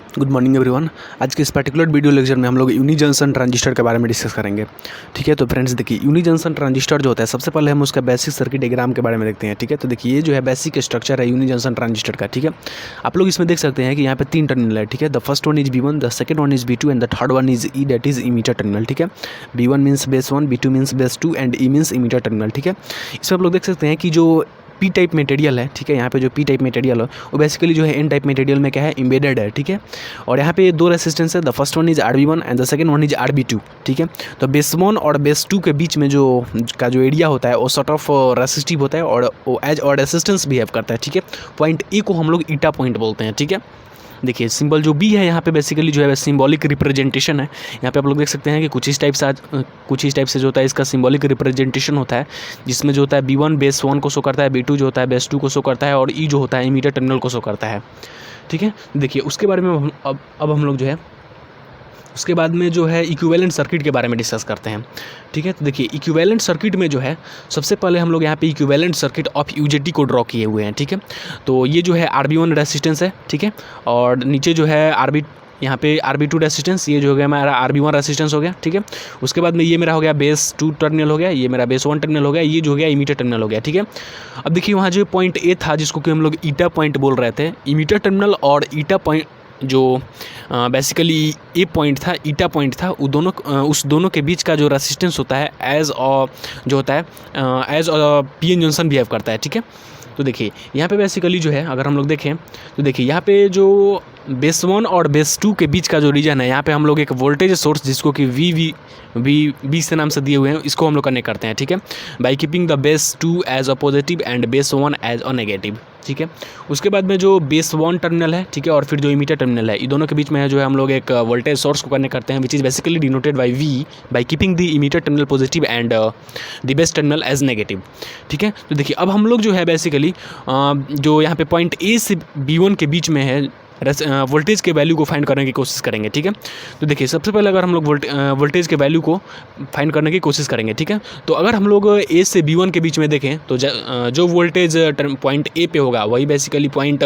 Good morning everyone. आज के इस पर्टिकुलर वीडियो लेक्चर में हम लोग यूनी जंक्शन ट्रांजिस्टर के बारे में डिस्कस करेंगे। ठीक है, तो फ्रेंड्स देखिए, यूनी जंक्शन ट्रांजिस्टर जो होता है, सबसे पहले हम उसका बेसिक सर्किट डायग्राम के बारे में देखते हैं। ठीक है, तो देखिए ये जो है बेसिक स्ट्रक्चर है यूनी जंक्शन ट्रांजिस्टर का। ठीक है, आप लोग इसमें देख सकते हैं कि यहाँ पे 3 टर्मिनल है। ठीक है, the first one is B1, the second one is B2 and the third one is E, that is emitter terminal. ठीक है, B1 means base 1, B2 means base 2 and E means emitter terminal. ठीक है, इसमें आप लोग देख सकते हैं कि जो पी टाइप मटेरियल है, ठीक है, यहाँ पे जो पी टाइप मटेरियल है वो बेसिकली जो है एन टाइप मटेरियल में क्या है, एम्बेडेड है। ठीक है, और यहाँ पे 2 रेसिस्टेंस है, the first one is RB1 and the second one is RB2। ठीक है, तो बेस 1 और बेस 2 के बीच में जो एरिया होता है वो सॉर्ट ऑफ रेसिस्टिव होता है और वो एज और रेसिस्टेंस बिहेव करता है। ठीक है, पॉइंट ए को हम लोग ईटा पॉइंट बोलते हैं। ठीक है, देखिए सिंबल जो बी है यहाँ पे बेसिकली जो है सिंबॉलिक रिप्रेजेंटेशन है। यहाँ पे आप लोग देख सकते हैं कि कुछ इस टाइप से जो होता है इसका सिंबॉलिक रिप्रेजेंटेशन होता है, जिसमें जो होता है B1 बेस 1 को शो करता है, B2 जो होता है बेस 2 को शो करता है और E जो होता है इमीटर टर्मिनल को शो करता है। ठीक है, देखिए उसके बारे में अब हम लोग जो है उसके बाद में जो है इक्विवेलेंट सर्किट के बारे में डिस्कस करते हैं। ठीक है, तो देखिए इक्विवेलेंट सर्किट में जो है सबसे पहले हम लोग यहाँ पे इक्विवेलेंट सर्किट ऑफ UJT को ड्रॉ किए हुए हैं। ठीक है, तो ये जो है RB1 रेसिस्टेंस है। ठीक है, और नीचे जो है यहाँ पे RB2 रेसिस्टेंस, ये जो हो गया हमारा RB1 रेसिस्टेंस हो गया। ठीक है, उसके बाद में ये मेरा हो गया बेस 2 टर्मिनल हो गया, ये मेरा बेस 1 टर्मिनल हो गया, ये जो हो गया इमीटर टर्मिनल हो गया। ठीक है, अब देखिए वहाँ जो पॉइंट ए था जिसको कि हम लोग ईटा पॉइंट बोल रहे थे, इमीटर टर्मिनल और ईटा पॉइंट जो बेसिकली ए पॉइंट था, ईटा पॉइंट था, उस दोनों के बीच का जो रेसिस्टेंस होता है एज जो होता है एज PN जंक्शन बिहेव करता है। ठीक है, तो देखिए यहाँ पे बेसिकली जो है अगर हम लोग देखें तो देखिए यहाँ पे जो बेस 1 और बेस 2 के बीच का जो रीजन है, यहाँ पे हम लोग एक वोल्टेज सोर्स जिसको कि V से नाम से दिए हुए हैं, इसको हम लोग कनेक्ट करते हैं। ठीक है, by keeping the base 2 as a positive and base 1 as a negative. ठीक है, उसके बाद में जो बेस 1 टर्मिनल है, ठीक है, और फिर जो इमीटर टर्मिनल है, ये दोनों के बीच में है जो है हम लोग एक वोल्टेज सोर्स को कनेक्ट करते हैं, which is basically denoted by V by keeping the emitter terminal positive and the base terminal as negative. ठीक है, तो देखिए अब हम लोग जो है बेसिकली जो यहाँ पे पॉइंट ए से B1 के बीच में है वोल्टेज के वैल्यू को फाइंड करने की कोशिश करेंगे। ठीक है, तो देखिए सबसे पहले अगर हम लोग वोल्टेज के वैल्यू को फाइंड करने की कोशिश करेंगे। ठीक है, तो अगर हम लोग ए से B1 के बीच में देखें तो जो वोल्टेज पॉइंट ए पे होगा वही बेसिकली पॉइंट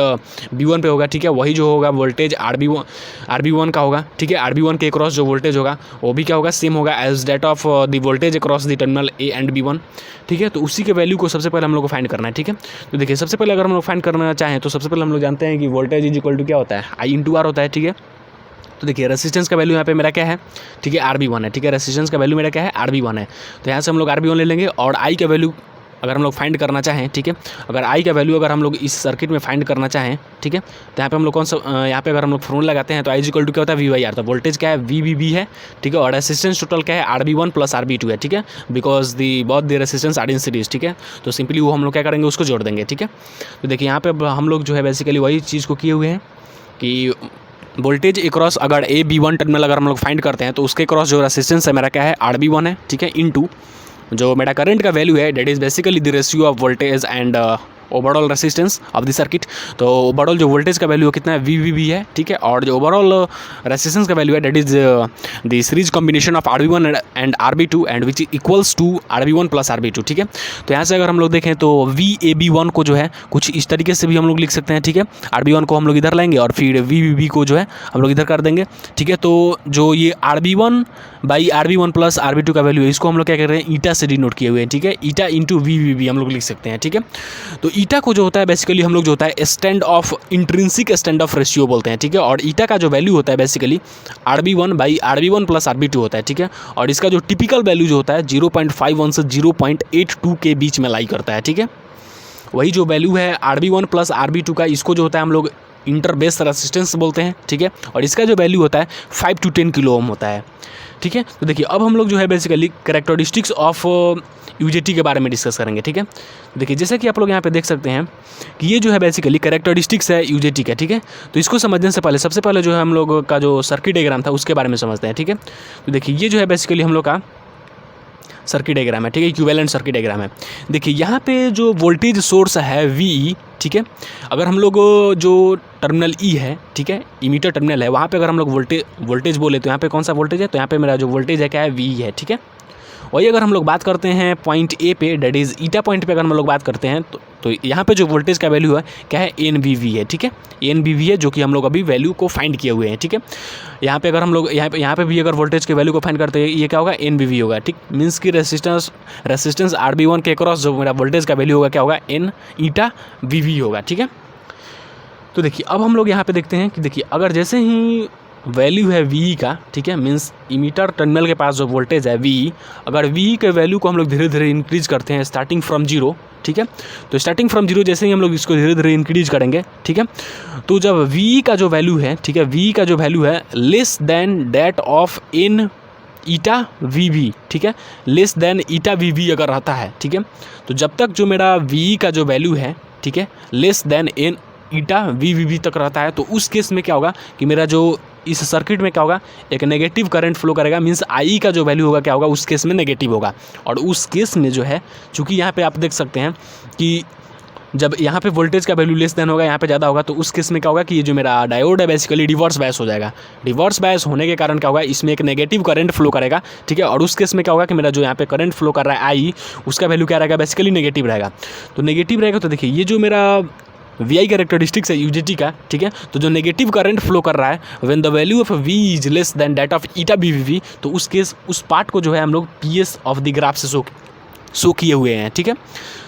B1 पे होगा। ठीक है, वही जो होगा वोल्टेज RB1 का होगा। ठीक है, RB1 के अक्रॉस जो वोल्टेज होगा वो भी क्या होगा, सेम होगा as that of the voltage across the terminal A and B1। ठीक है, तो उसी के वैल्यू को सबसे पहले हम लोग को फाइंड करना है। ठीक है, तो देखिए सबसे पहले अगर हम लोग फाइंड करना चाहें तो सबसे पहले हम लोग जानते हैं कि वोल्टेज इज इक्वल टू क्या होता है, I/R होता है। ठीक है, तो देखिए रेसिस्टेंस का वैल्यू यहाँ पे मेरा क्या है, ठीक है, RB1 है। ठीक है, रेसिस्टेंस का वैल्यू मेरा क्या है, RB1 है। तो यहाँ से हम लोग RB1 ले लेंगे और I का वैल्यू अगर हम लोग फाइंड करना चाहें, ठीक है, अगर I का वैल्यू अगर हम लोग इस सर्किट में फाइंड करना चाहें, ठीक है, तो यहाँ पे हम लोग कौन सा यहाँ पे अगर हम लोग फॉर्मूला लगाते हैं तो I इज इक्वल टू क्या होता है, V/R। तो वोल्टेज क्या है, VBB है। ठीक है, और रेसिस्टेंस टोटल क्या है, RB1 प्लस RB2 है। ठीक है, because both the resistance are in series. ठीक है, तो सिंपली वो हम लोग क्या करेंगे, उसको जोड़ देंगे। ठीक है, तो देखिए यहाँ पे हम लोग जो है बेसिकली वही चीज़ को किए हुए हैं कि वोल्टेज अक्रॉस अगर B1 टर्मिनल अगर हम लोग फाइंड करते हैं तो उसके क्रॉस जो रेसिस्टेंस है मेरा क्या है, RB1 है। ठीक है, इनटू जो मेरा करंट का वैल्यू है that is basically the ratio of voltage and overall resistance of the circuit. तो ओवरऑल जो वोल्टेज का वैल्यू कितना है, VBB है। ठीक है, और जो ओवरऑल रेसिस्टेंस का वैल्यू है that is the series combination of RB1 and RB2 and which equals to RB1 plus RB2। ठीक है, तो यहाँ से अगर हम लोग देखें तो VAB1 को जो है कुछ इस तरीके से भी हम लोग लिख सकते हैं। ठीक है, RB1 को हम लोग इधर लाएंगे और फिर VBB को जो है हम लोग इधर कर देंगे। ठीक है, तो जो ये RB1 by RB1 plus RB2 का वैल्यू है, इसको हम लोग क्या कर रहे हैं, ईटा से डिनोट किए हुए हैं। ठीक है, ईटा इंटू VBB हम लोग लिख सकते हैं। ठीक है, तो ईटा को जो होता है बेसिकली हम लोग जो होता है stand of intrinsic stand of ratio बोलते हैं। ठीक है, और ईटा का जो वैल्यू होता है basically RB1 by RB1 plus RB2 होता है। ठीक है, और इसका जो टिपिकल वैल्यू जो होता है 0.51 से 0.82 के बीच में लाई करता है। ठीक है, वही जो वैल्यू है RB1 प्लस RB2 का, इसको जो होता है हम लोग इंटरबेस रेसिस्टेंस बोलते हैं। ठीक है, और इसका जो वैल्यू होता है 5 to 10 किलो ओम होता है। ठीक है, तो देखिए अब हम लोग जो है बेसिकली कैरेक्टरिस्टिक्स ऑफ UJT के बारे में डिस्कस करेंगे। ठीक है, देखिए जैसे कि आप लोग यहाँ पे देख सकते हैं कि ये जो है बेसिकली कैरेक्टरिस्टिक्स है UJT का। ठीक है, तो इसको समझने से पहले सबसे पहले जो है हम लोग का जो सर्किट डायग्राम था उसके बारे में समझते हैं। ठीक है, तो देखिए ये जो है बेसिकली हम लोग का सर्किट डायग्राम है। ठीक है, इक्विवेलेंट सर्किट डायग्राम है। देखिए यहाँ पे जो वोल्टेज सोर्स है VE, ठीक है, अगर हम लोग जो टर्मिनल E है, ठीक है, इमीटर टर्मिनल है, वहाँ पे अगर हम लोग वोल्टेज बोले तो यहाँ पे कौन सा वोल्टेज है, तो यहाँ पे मेरा जो वोल्टेज है क्या है, VE है। ठीक है, वही अगर हम लोग बात करते हैं पॉइंट ए पे, डेट इज़ ईटा पॉइंट पे अगर हम लोग बात करते हैं तो यहाँ पे जो वोल्टेज का वैल्यू है क्या है, NVV है, ठीक है, NVV है, जो कि हम लोग अभी वैल्यू को फाइंड किए हुए हैं, ठीक है। यहाँ पे अगर हम लोग यहाँ पे भी अगर वोल्टेज के वैल्यू को फाइंड करते हैं, ये क्या होगा, NVV होगा, ठीक। मीन्स की रेसिस्टेंस RB1 के अक्रॉस जो मेरा वोल्टेज का वैल्यू होगा क्या होगा, N ईटा VV होगा, ठीक है। तो देखिए अब हम लोग यहाँ पे देखते हैं कि देखिए अगर जैसे ही वैल्यू है VE का, ठीक है, मीन्स इमीटर टर्मिनल के पास जो वोल्टेज है VE, अगर VE के वैल्यू को हम लोग धीरे धीरे इंक्रीज करते हैं स्टार्टिंग फ्रॉम जीरो, ठीक है, तो स्टार्टिंग फ्रॉम जीरो जैसे ही हम लोग इसको धीरे धीरे इंक्रीज करेंगे, ठीक है, तो जब VE का जो वैल्यू है, ठीक है, VE का जो वैल्यू है less than that of N eta VV, ठीक है, लेस देन ईटा VV अगर रहता है, ठीक है, तो जब तक जो मेरा VE का जो वैल्यू है, ठीक है, लेस देन N ईटा VV तक रहता है, तो उस केस में क्या होगा कि मेरा जो इस सर्किट में क्या होगा, एक नेगेटिव करंट फ्लो करेगा, मीन्स आई का जो वैल्यू होगा क्या होगा, उस केस में नेगेटिव होगा। और उस केस में जो है, चूँकि यहाँ पे आप देख सकते हैं कि जब यहाँ पे वोल्टेज का वैल्यू लेस देन होगा, यहाँ पे ज़्यादा होगा, तो उस केस में क्या होगा कि ये जो मेरा डायोड है बेसिकली रिवर्स बायस हो जाएगा। रिवर्स बायस होने के कारण क्या होगा, इसमें एक नेगेटिव करंट फ्लो करेगा, ठीक है, और उस केस में क्या होगा कि मेरा जो यहाँ पे करंट फ्लो कर रहा है आई, उसका वैल्यू क्या रहेगा, बेसिकली नेगेटिव रहेगा। तो नेगेटिव रहेगा तो देखिए ये जो मेरा VI कैरेक्टरिस्टिक्स है UJT का, ठीक है, तो जो नेगेटिव करंट फ्लो कर रहा है when the value of V is less than that of eta BVV, तो उस केस उस पार्ट को जो है हम लोग PS ऑफ द ग्राफ से शो किए हुए हैं, ठीक है।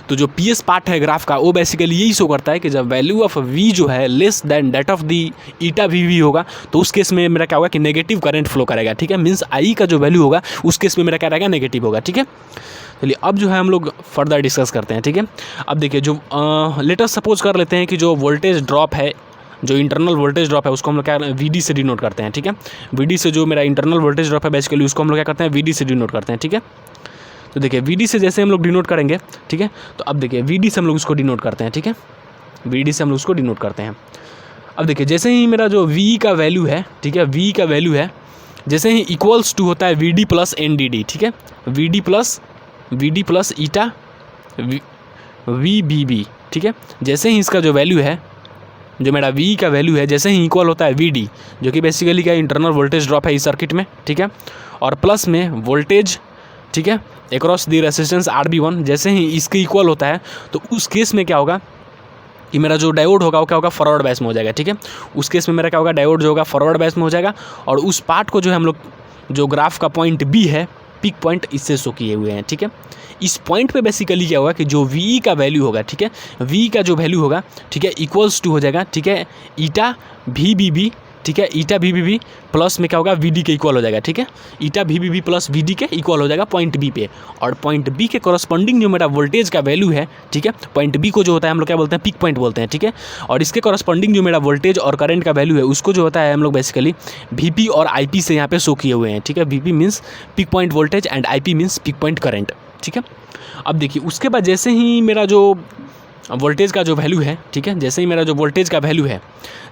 तो जो PS पार्ट है ग्राफ का, वो बेसिकली यही शो करता है कि जब वैल्यू ऑफ V जो है less than that of the eta VV होगा, तो उस केस में मेरा क्या होगा कि नेगेटिव करंट फ्लो करेगा, ठीक है, मीन्स I का जो वैल्यू होगा उस केस में मेरा क्या रहेगा, नेगेटिव होगा, ठीक है। चलिए अब जो है हम लोग फर्दर डिस्कस करते हैं, ठीक है। अब देखिए जो लेट अस सपोज कर लेते हैं कि जो वोल्टेज ड्रॉप है, जो इंटरनल वोल्टेज ड्रॉप है, उसको हम लोग क्या VD से डिनोट करते हैं, ठीक है। VD से जो मेरा इंटरनल वोल्टेज ड्रॉप है बेसिकली उसको हम लोग क्या करते हैं, VD से डिनोट करते हैं, ठीक है। तो देखिए VD से जैसे हम लोग डिनोट करेंगे, ठीक है, तो अब देखिए VD से हम लोग उसको डिनोट करते हैं, ठीक है, VD से हम लोग उसको डिनोट करते हैं। अब देखिए जैसे ही मेरा जो V का वैल्यू है, ठीक है, V का वैल्यू है जैसे ही इक्वल्स टू होता है VD प्लस NDD, ठीक है, VD प्लस ईटा VBB, ठीक है, जैसे ही इसका जो वैल्यू है, जो मेरा V का वैल्यू है जैसे ही इक्वल होता है VD, जो कि बेसिकली क्या इंटरनल वोल्टेज ड्रॉप है इस सर्किट में, ठीक है, और प्लस में वोल्टेज, ठीक है, अक्रॉस द रेसिस्टेंस RB1, जैसे ही इसके इक्वल होता है, तो उस केस में क्या होगा कि मेरा जो डायोड होगा वो क्या होगा, फॉरवर्ड बायस में हो जाएगा, ठीक है। उस केस में मेरा क्या होगा, डायोड जो होगा फॉरवर्ड बायस में हो जाएगा, और उस पार्ट को जो है हम लोग जो ग्राफ का पॉइंट B है, पिक पॉइंट इससे शो किए हुए हैं, ठीक है। इस पॉइंट पे बेसिकली क्या होगा कि जो VE का वैल्यू होगा, ठीक है, V का जो वैल्यू होगा, ठीक है, इक्वल्स टू हो जाएगा, ठीक है, ईटा VBB, ठीक है, ईटा VBB प्लस में क्या होगा, VD के इक्वल हो जाएगा, ठीक है, ईटा VBB प्लस VD के इक्वल हो जाएगा पॉइंट B पे। और पॉइंट B के कॉरस्पॉन्डिंग जो मेरा वोल्टेज का वैल्यू है, ठीक है, पॉइंट B को जो होता है हम लोग क्या बोलते हैं, पिक पॉइंट बोलते हैं, ठीक है, और इसके कॉरस्पॉन्डिंग जो मेरा वोल्टेज और करंट का वैल्यू है उसको जो होता है हम लोग बेसिकली VP और IP से यहाँ पे शो किए हुए हैं, ठीक है। VP means peak point voltage and IP means peak point current, ठीक है। अब देखिए उसके बाद जैसे ही मेरा जो वोल्टेज का जो वैल्यू है, ठीक है, जैसे ही मेरा जो वोल्टेज का वैल्यू है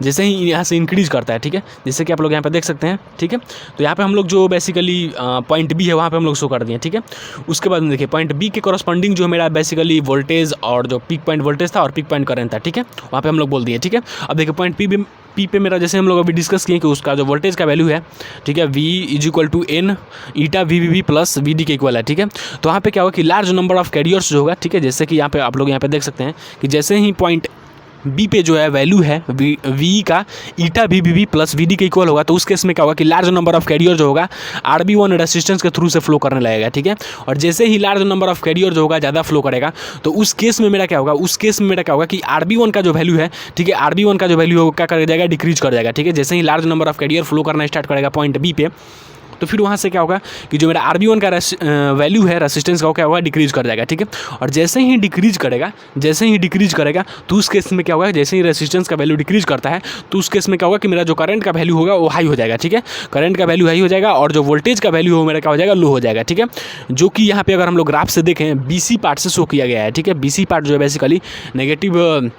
जैसे ही यहाँ से इंक्रीज करता है, ठीक है, जैसे कि आप लोग यहाँ पे देख सकते हैं, ठीक है, तो यहाँ पे हम लोग जो बेसिकली पॉइंट B है वहाँ पे हम लोग शो कर दिए, ठीक है। उसके बाद में देखिए पॉइंट B के कॉरस्पॉन्डिंग जो मेरा बेसिकली वोल्टेज और जो पिक पॉइंट वोल्टेज था और पिक पॉइंट करंट था, ठीक है, वहाँ पे हम लोग बोल दिए, ठीक है। अब देखिए पॉइंट P पे मेरा जैसे हम लोग अभी डिस्कस किए कि उसका जो वोल्टेज का वैल्यू है, ठीक है, V is equal to N eta VBB plus VD के इक्वल है, ठीक है। तो वहाँ पे क्या होगा कि लार्ज नंबर ऑफ कैरियर्स जो होगा, ठीक है, जैसे कि यहाँ पे आप लोग यहाँ पे देख सकते हैं कि जैसे ही पॉइंट B पे जो है वैल्यू है VE का ईटा VBB प्लस VD के इक्वल होगा, तो उस केस में क्या होगा कि लार्ज नंबर ऑफ कैरियर जो होगा RB1 रेसिस्टेंस के थ्रू से फ्लो करने लगेगा, ठीक है। और जैसे ही लार्ज नंबर ऑफ कैरियर जो होगा ज़्यादा फ्लो करेगा, तो उस केस में मेरा क्या होगा, उस केस में मेरा क्या होगा कि RB1 का जो वैल्यू है, ठीक है, RB1 का जो वैल्यू होगा क्या कर जाएगा, डिक्रीज कर जाएगा, ठीक है। जैसे ही large number of carrier flow करना स्टार्ट करेगा पॉइंट B पे, तो फिर वहाँ से क्या होगा कि जो मेरा RB1 का वैल्यू है रेसिस्टेंस का, वो क्या होगा, डिक्रीज कर जाएगा, ठीक है। और जैसे ही डिक्रीज करेगा तो उस केस में क्या होगा, जैसे ही रेसिस्टेंस का वैल्यू डिक्रीज करता है तो उस केस में क्या होगा कि मेरा जो करंट का वैल्यू होगा वो हाई हो जाएगा, ठीक है, करंट का वैल्यू हाई हो जाएगा, और जो वोल्टेज का वैल्यू हो मेरा क्या हो जाएगा, लो हो जाएगा, ठीक है। जो कि यहाँ पे अगर हम लोग ग्राफ से देखें BC पार्ट से शो किया गया है, ठीक है। BC पार्ट जो है बेसिकली नेगेटिव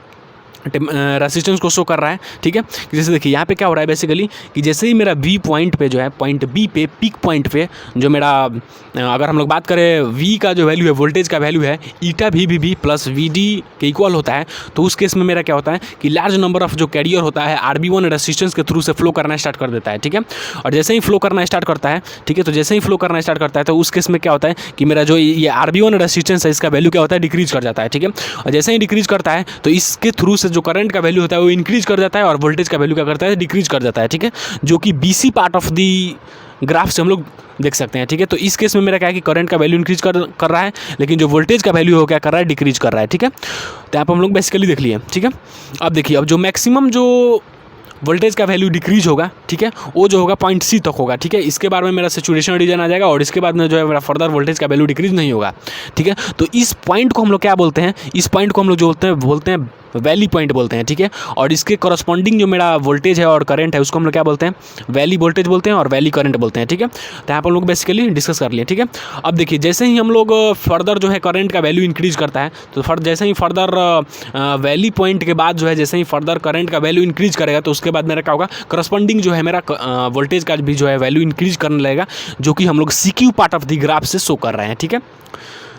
रेसिस्टेंस को शो कर रहा है, ठीक है। जैसे देखिए यहाँ पे क्या हो रहा है बेसिकली कि जैसे ही मेरा वी पॉइंट पे जो है, पॉइंट बी पे पीक पॉइंट पे जो मेरा अगर हम लोग बात करें वी का जो वैल्यू है, वोल्टेज का वैल्यू है ईटा वी प्लस वी डी के इक्वल होता है, तो उस केस में मेरा क्या होता है कि लार्ज नंबर ऑफ जो कैरियर होता है RB1 रेसिस्टेंस के थ्रू से फ्लो करना स्टार्ट कर देता है, ठीक है। और जैसे ही फ्लो करना स्टार्ट करता है, ठीक है, तो जैसे ही फ्लो करना स्टार्ट करता है तो उस केस में क्या होता है कि मेरा जो ये RB1 रेसिस्टेंस है इसका वैल्यू क्या होता है, डिक्रीज कर जाता है, ठीक है। और जैसे ही डिक्रीज करता है तो इसके थ्रू से जो करंट का वैल्यू होता है वो इंक्रीज कर जाता है और वोल्टेज का वैल्यू क्या करता है, डिक्रीज कर जाता है, ठीक है, जो कि BC part of the graph से हम लोग देख सकते हैं, ठीक है। तो इस केस में मेरा क्या है कि करंट का वैल्यू इंक्रीज कर रहा है, लेकिन जो वोल्टेज का वैल्यू हो क्या कर रहा है, डिक्रीज कर रहा है, ठीक है। तो यहाँ पर हम लोग बेसिकली देख लिए, ठीक है। अब देखिए, अब जो मैक्सिमम जो वोल्टेज का वैल्यू डिक्रीज होगा, ठीक है, वो जो होगा पॉइंट C तक होगा, ठीक है। इसके बाद में मेरा सैचुरेशन रीजन आ जाएगा और इसके बाद में जो है मेरा फर्दर वोल्टेज का वैल्यू डिक्रीज नहीं होगा, ठीक है। तो इस पॉइंट को हम लोग क्या बोलते हैं, इस पॉइंट को हम लोग जो बोलते हैं वैली पॉइंट बोलते हैं, ठीक है। और इसके करस्पॉन्डिंग जो मेरा वोल्टेज है और करंट है उसको हम लोग क्या बोलते हैं, वैली वोल्टेज बोलते हैं और वैली करंट बोलते हैं, ठीक है। तो यहाँ पर हम लोग बेसिकली डिस्कस कर लिए, ठीक है। अब देखिए, जैसे ही हम लोग फर्दर जो है करंट का वैल्यू इंक्रीज करता है, तो जैसे ही फर्दर वैली पॉइंट के बाद जो है जैसे ही फर्दर करंट का वैल्यू इंक्रीज करेगा तो उसके बाद मेरा क्या होगा, करस्पॉन्डिंग जो है मेरा वोल्टेज का भी जो है वैल्यू इंक्रीज करने लगेगा, जो कि हम लोग CQ part of the graph से शो कर रहे हैं, ठीक है।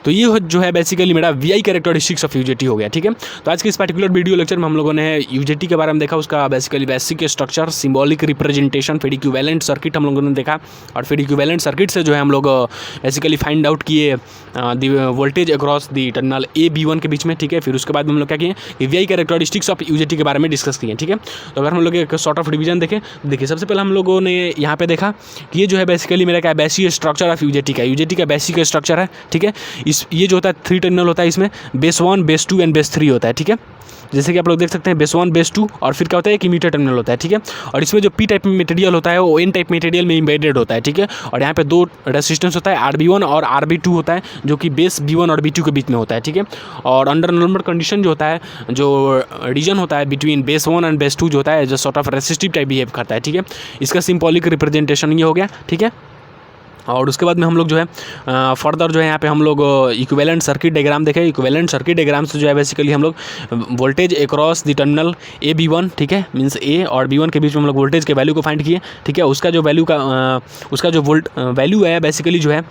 तो ये जो है बेसिकली मेरा VI कैरेक्टरिस्टिक्स ऑफ UJT हो गया, ठीक है। तो आज के इस पर्टिकुलर वीडियो लेक्चर में हम लोगों ने UJT के बारे में देखा, उसका basically basic structure, symbolic representation, फिर इक्विवेलेंट सर्किट हम लोगों ने देखा, और फिर इक्विवेलेंट सर्किट से जो है हम लोग बेसिकली फाइंड आउट किए दी voltage across the terminal A B1 के बीच में, ठीक है। फिर उसके बाद में हम लोग क्या किए कि VI कैरेक्टरिस्टिक्स ऑफ UJT के बारे में डिस्कस किए, ठीक है। तो अगर हम लोग एक सॉर्ट ऑफ डिवीजन देखें, देखिए सबसे पहले हम लोगों ने यहाँ पे देखा कि ये जो है बेसिकली मेरा क्या है, बेसिक स्ट्रक्चर ऑफ UJT का बेसिक स्ट्रक्चर है, ठीक है। ये जो होता है 3 टर्मिनल होता है, इसमें बेस 1, बेस 2 एंड बेस 3 होता है, ठीक है। जैसे कि आप लोग देख सकते हैं बेस 1, बेस 2 और फिर क्या होता है कि मीटर टर्मिनल होता है, ठीक है। और इसमें जो P टाइप मटेरियल होता है वो N टाइप मटेरियल में इम्बेडेड होता है, ठीक है। और यहाँ पे 2 रेसिस्टेंस होता है, RB1 और RB2 होता है, जो कि बेस B1 और B2 के बीच में होता है, ठीक है। और अंडर नॉर्मल कंडीशन जो होता है, जो रीजन होता है बिटवीन बेस 1 एंड बेस 2 जो होता है, जो sort of resistive type behave करता है, ठीक है। इसका सिंबॉलिक रिप्रेजेंटेशन ये हो गया, ठीक है। और उसके बाद में हम लोग जो है फर्दर जो है यहाँ पे हम लोग इक्विवेलेंट सर्किट डायग्राम देखें। इक्विवेलेंट सर्किट डायग्राम से जो है बेसिकली हम लोग voltage across the terminal A B1, ठीक है, मींस A और B1 के बीच में हम लोग वोल्टेज के वैल्यू को फाइंड किए, ठीक है। उसका जो वैल्यू का उसका जो वैल्यू है बेसिकली जो है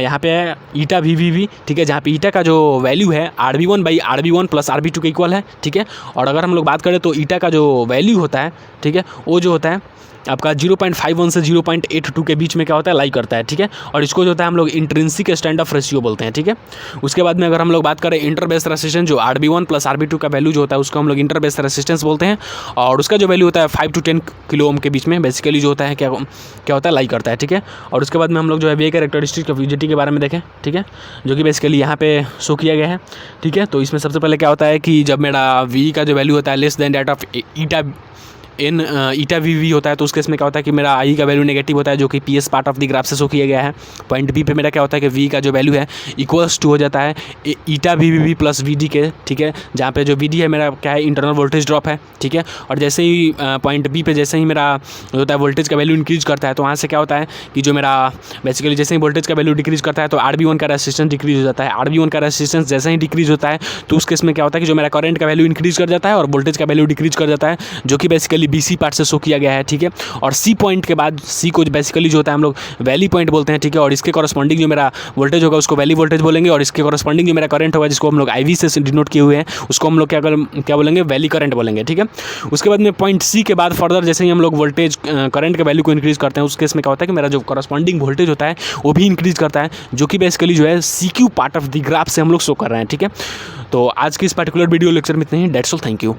यहाँ पे है ईटा VV, ठीक है, जहाँ पे ईटा का जो वैल्यू है RB1 प्लस RB2 के इक्वल है, ठीक है। और अगर हम लोग बात करें तो ईटा का जो वैल्यू होता है, ठीक है, वो जो होता है आपका 0.51 से 0.82 के बीच में क्या होता है, लाई करता है, ठीक है। और इसको जो होता है हम लोग इंट्रिंसिक स्टैंड ऑफ रेशियो बोलते हैं, ठीक है। उसके बाद में अगर हम लोग बात करें इंटरबेस रेसिस्टेंस, जो RB1 प्लस RB2 का वैल्यू जो होता है उसको हम लोग इंटरबेस रेसिस्टेंस बोलते हैं, और उसका जो वैल्यू होता है 5 to 10 किलो ओम के बीच में बेसिकली जो होता है क्या होता है, लाई करता है, ठीक है। और उसके बाद में हम लोग जो है VI कैरेक्टरिस्टिक्स ऑफ UJT के बारे में देखें, ठीक है, जो कि बेसिकली यहाँ पे शो किया गया है, ठीक है। तो इसमें सबसे पहले क्या होता है कि जब मेरा V का जो वैल्यू होता है less than that of eta VV होता है, तो उस केस में क्या होता है कि मेरा I का वैल्यू नेगेटिव होता है, जो कि PS part of the graph से शो किया गया है। पॉइंट B पे मेरा क्या होता है कि V का जो वैल्यू है इक्वल्स टू हो जाता है ईटा VV प्लस VD के, ठीक है, जहाँ पे जो VD है मेरा क्या है, इंटरनल वोल्टेज ड्रॉप है, ठीक है। और जैसे ही पॉइंट B पे जैसे ही मेरा होता है वोल्टेज का वैल्यू इंक्रीज करता है, तो वहाँ से क्या होता है कि जो मेरा बेसिकली जैसे ही वोल्टेज का वैल्यू डिक्रीज करता है तो RB1 का रेसिस्टेंस डिक्रीज हो जाता है। RB1 का रेसिस्टेंस जैसे ही डिक्रीज होता है तो उस केस में क्या होता है कि जो मेरा करंट का वैल्यू इंक्रीज कर जाता है और वोल्टेज का वैल्यू डिक्रीज कर जाता है, जो कि बेसिकली BC पार्ट से शो किया गया है, ठीक है। और C पॉइंट के बाद C को बेसिकली जो होता है हम लोग वैली पॉइंट बोलते हैं, ठीक है। और इसके कॉरस्पॉन्डिंग जो मेरा वोल्टेज होगा उसको वैली वोल्टेज बोलेंगे, और इसके कॉरस्पॉन्डिंग जो मेरा करंट होगा जिसको हम लोग IV से डिनोट किए हुए हैं उसको हम लोग क्या बोलेंगे, वैली करंट बोलेंगे, ठीक है। उसके बाद में पॉइंट C के बाद फर्दर जैसे ही हम लोग वोल्टेज करंट के वैल्यू को इंक्रीज करते हैं, उस केस में क्या होता है कि मेरा जो कॉरस्पॉन्डिंग वोल्टेज होता है वो भी इंक्रीज करता है, जो कि बेसिकली जो है CQ part of the graph से हम लोग शो कर रहे हैं, ठीक है। तो आज की इस पर्टिकुलर वीडियो लेक्चर में इतना ही। That's all, thank you.